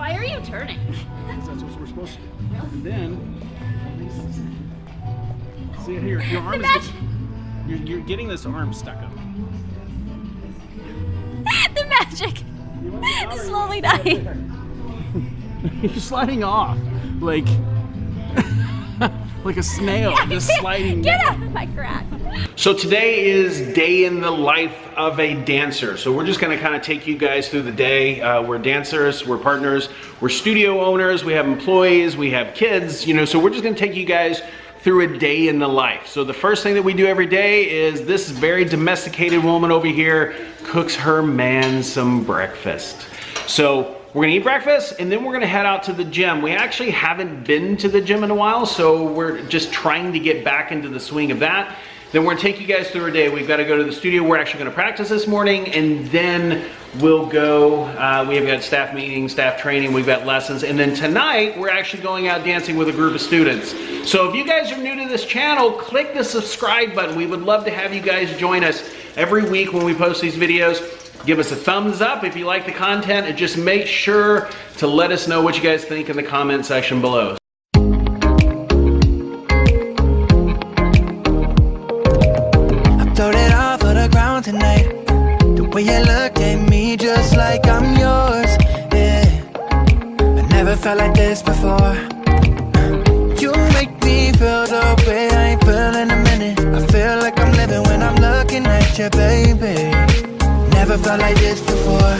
Why are you turning? That's what we're supposed to do. And then, see here, your arm is you're getting this arm stuck up. The magic is slowly dying. You're sliding off like like a snail, just sliding. Get out of my crack. So today is day in the life of a dancer. So we're just gonna kind of take you guys through the day. We're dancers, we're partners, we're studio owners, we have employees, we have kids, you know, so we're just gonna take you guys through a day in the life. So the first thing that we do every day is this very domesticated woman over here cooks her man some breakfast. So we're gonna eat breakfast and then we're gonna head out to the gym. We actually haven't been to the gym in a while, so we're just trying to get back into the swing of that. Then we're gonna take you guys through our day. We've got to go to the studio. We're actually gonna practice this morning, and then we'll go, we have got staff meetings, staff training, we've got lessons, and then tonight, we're actually going out dancing with a group of students. So if you guys are new to this channel, click the subscribe button. We would love to have you guys join us every week when we post these videos. Give us a thumbs up if you like the content, and just make sure to let us know what you guys think in the comment section below. Tonight, the way you look at me just like I'm yours, yeah. I never felt like this before. You make me feel the way I ain't feel in a minute. I feel like I'm living when I'm looking at you, baby. Never felt like this before.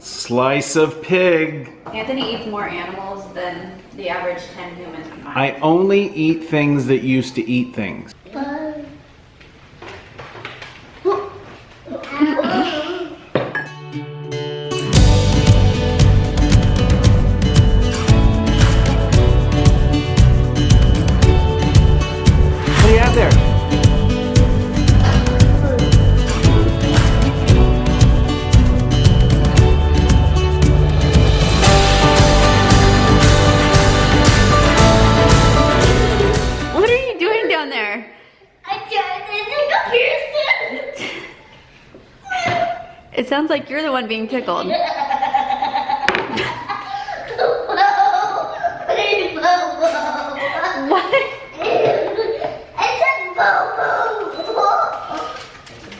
Slice of pig. Anthony eats more animals than the average 10 humans combined. I only eat things that used to eat things. What do you have there? It sounds like you're the one being tickled. What?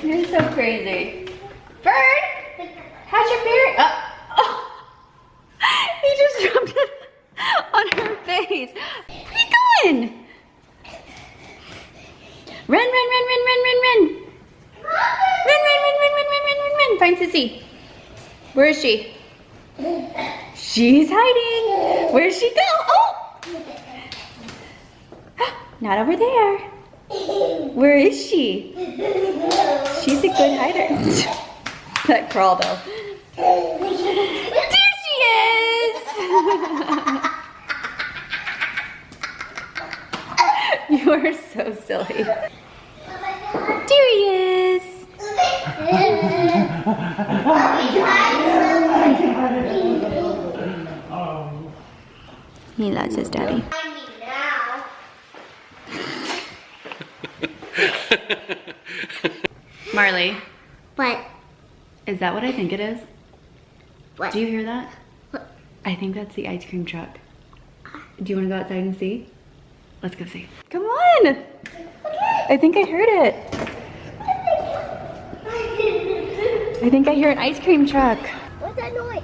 You're so crazy. Bird! How's your beard? Oh. He just dropped it on her face. Where are you going? Run, run, run, run, run, run, run. Run, run, run, run, run, run, run, run, run. Find Sissy. Where is she? She's hiding. Where'd she go? Oh! Not over there. Where is she? She's a good hider. That crawl though. There she is! You are so silly. There he is. He loves his daddy. Marley. What? Is that what I think it is? What? Do you hear that? What? I think that's the ice cream truck. Do you want to go outside and see? Let's go see. Come on! I think I heard it. I think I hear an ice cream truck. What's that noise?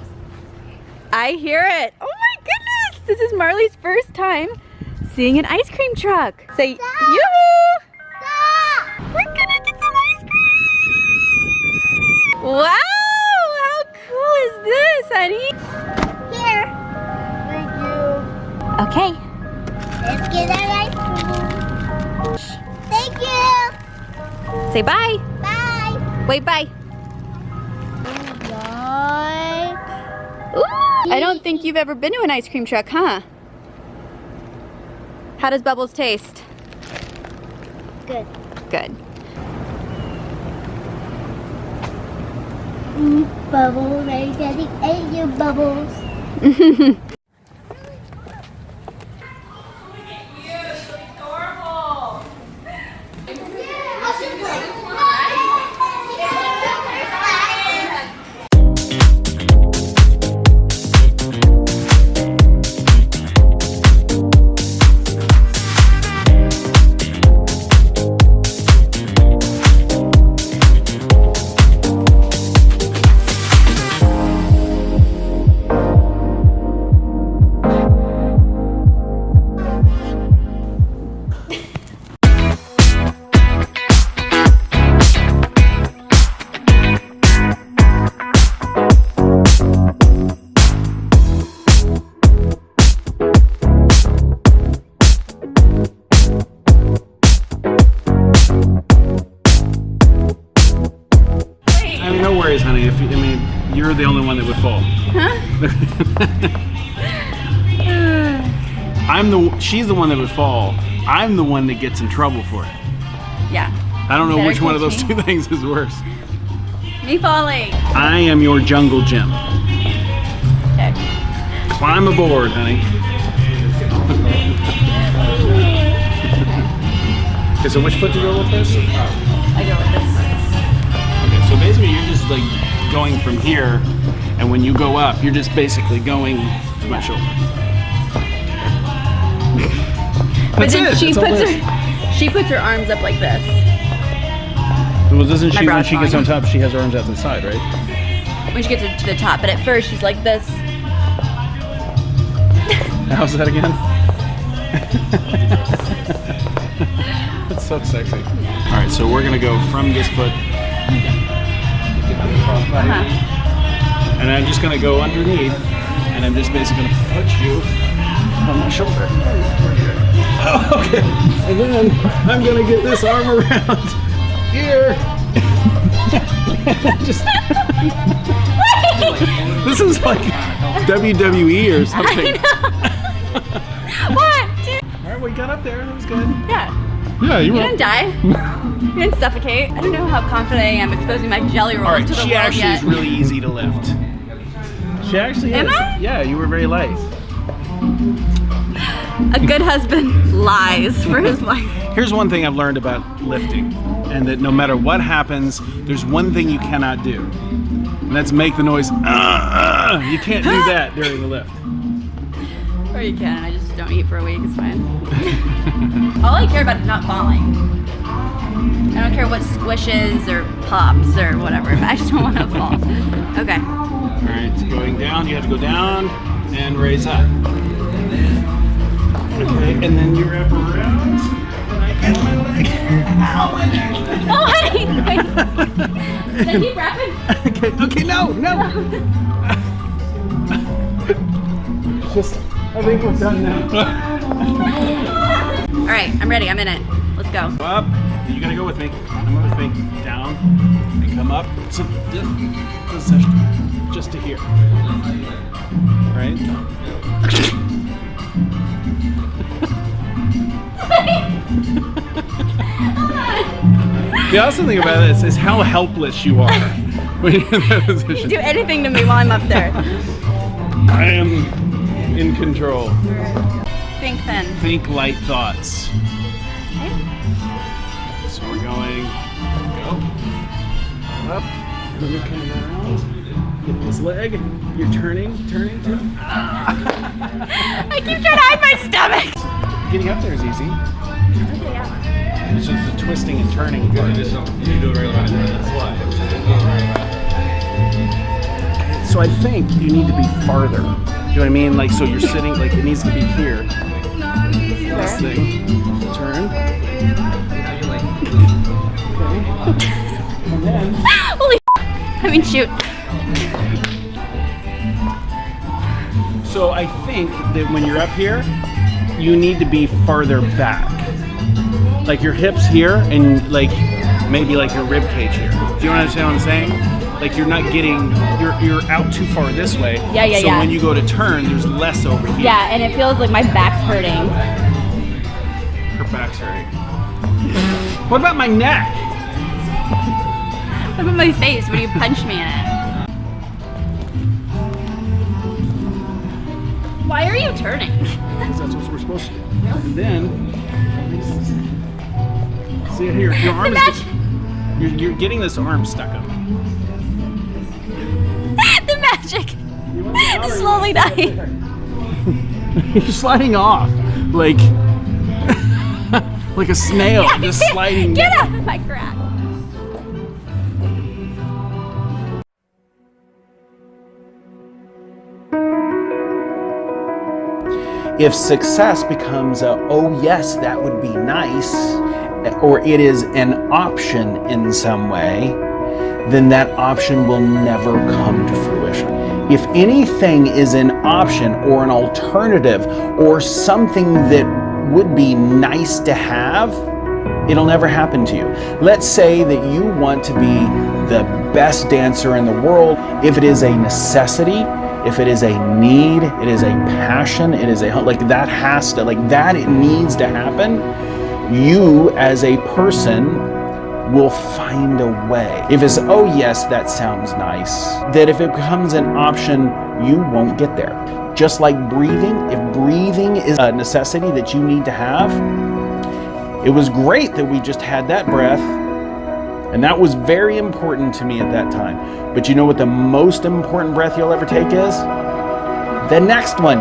I hear it. Oh my goodness! This is Marley's first time seeing an ice cream truck. Say, Stop. yoo-hoo! Stop! We're gonna get some ice cream! Wow! How cool is this, honey? Here. Thank you. Okay. Let's get our ice cream. Thank you. Say bye. Bye. Wait, bye. Bye. Ooh, I don't think you've ever been to an ice cream truck, huh? How does Bubbles taste? Good. Good. Bubbles, are you getting 8 your bubbles? No worries, honey. If you, I mean, you're the only one that would fall. Huh? She's the one that would fall. I'm the one that gets in trouble for it. Yeah. I don't know which one of those two things is worse. Me falling. I am your jungle gym. Okay. Climb aboard, honey. Okay, so which foot do you go with this? I go with this. Okay, so basically you're just like going from here, and when you go up, you're just basically going to my shoulder. But then she puts her arms up like this. Well, doesn't she, when brow's she gets falling. on top, she has her arms out to the side, right? When she gets to the top, but at first she's like this. How's that again? That's so sexy. All right, so we're gonna go from this foot, and I'm just gonna go underneath, and I'm just basically gonna put you on my shoulder. Oh, okay, and then I'm gonna get this arm around here. Just this is like WWE or something. What? All right, we got up there. That was good. Yeah. Yeah, You didn't die. You didn't suffocate. I don't know how confident I am exposing my jelly rolls All right, to the she world actually yet. is really easy to lift. She actually Am is. I? Yeah, you were very light. A good husband lies for his wife. Here's one thing I've learned about lifting, and that no matter what happens, there's one thing you cannot do, and that's make the noise. You can't do that during the lift. Or you can. I just don't eat for a week. It's fine. All I care about is not falling. I don't care what squishes or pops or whatever. I just don't want to fall. Okay. All right, so going down, you have to go down and raise up. Okay, and then you wrap around, and I get my leg. Ow, my neck. Oh, honey! Wait. Should I keep wrapping? Okay, no. Just, I think we're done now. All right, I'm ready. I'm in it. Let's go. Up, you gotta go with me. Come with me. Down, and come up. So this just to here, right? The awesome thing about this is how helpless you are when you're in that position. Do anything to me while I'm up there. I am in control. Think then. Think light thoughts. Okay. So we're going up, and then you're coming around. Get this leg. You're turning. I keep trying to hide my stomach. Getting up there is easy. Okay, yeah. It's just the twisting and turning part. So I think you need to be farther. Do you know what I mean? Like, so you're sitting, like it needs to be here. This thing. Turn. Okay. And then. Holy I mean, shoot. So I think that when you're up here, you need to be farther back. Like your hips here and like maybe like your rib cage here. Do you understand what I'm saying? Like you're not getting, you're out too far this way. Yeah, so when you go to turn, there's less over here. Yeah, and it feels like my back's hurting. Her back's hurting. What about my neck? What about my face when you punched me in it? Why are you turning? Because that's what we're supposed to do. And then, see it here. Your arm is. You're getting this arm stuck up. The magic is slowly dying. You're sliding off like like a snail, just sliding. Get out of my crack. If success becomes a, oh yes, that would be nice, or it is an option in some way, then that option will never come to fruition. If anything is an option or an alternative or something that would be nice to have, it'll never happen to you. Let's say that you want to be the best dancer in the world. If it is a necessity, if it is a need, it is a passion, it is a, like that has to, like that it needs to happen, you as a person will find a way. If it's, oh yes, that sounds nice, that if it becomes an option, you won't get there. Just like breathing, if breathing is a necessity that you need to have, it was great that we just had that breath, and that was very important to me at that time. But you know what the most important breath you'll ever take is? The next one.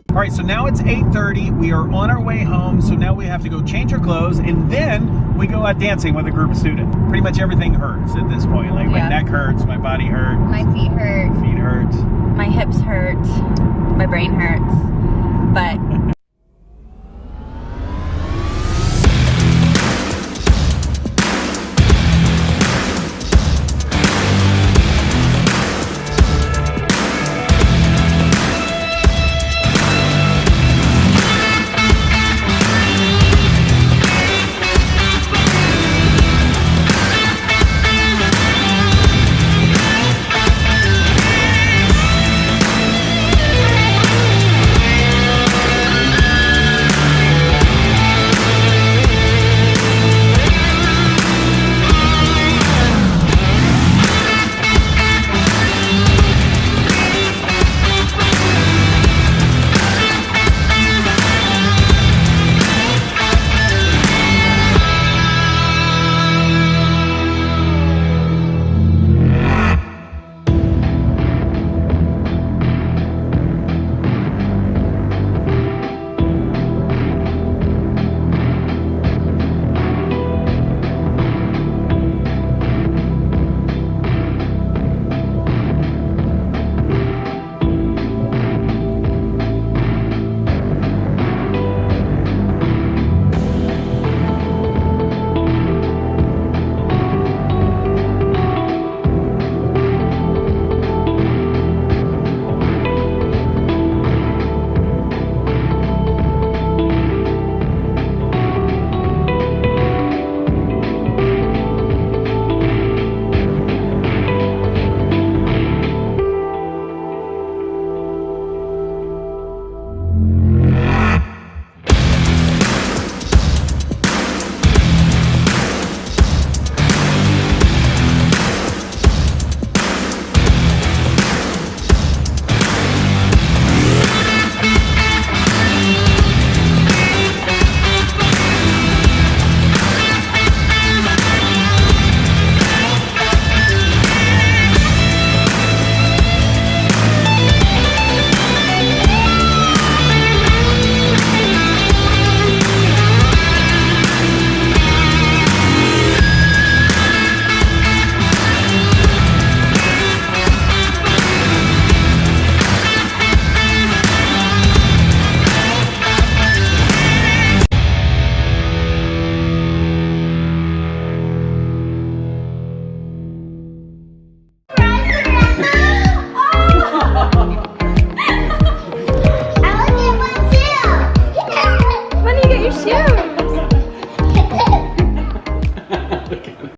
All right, so now it's 8:30. We are on our way home, so now we have to go change our clothes, and then we go out dancing with a group of students. Pretty much everything hurts at this point. Like my neck hurts, my body hurts. My feet hurt. Feet hurt. My hips hurt. My brain hurts.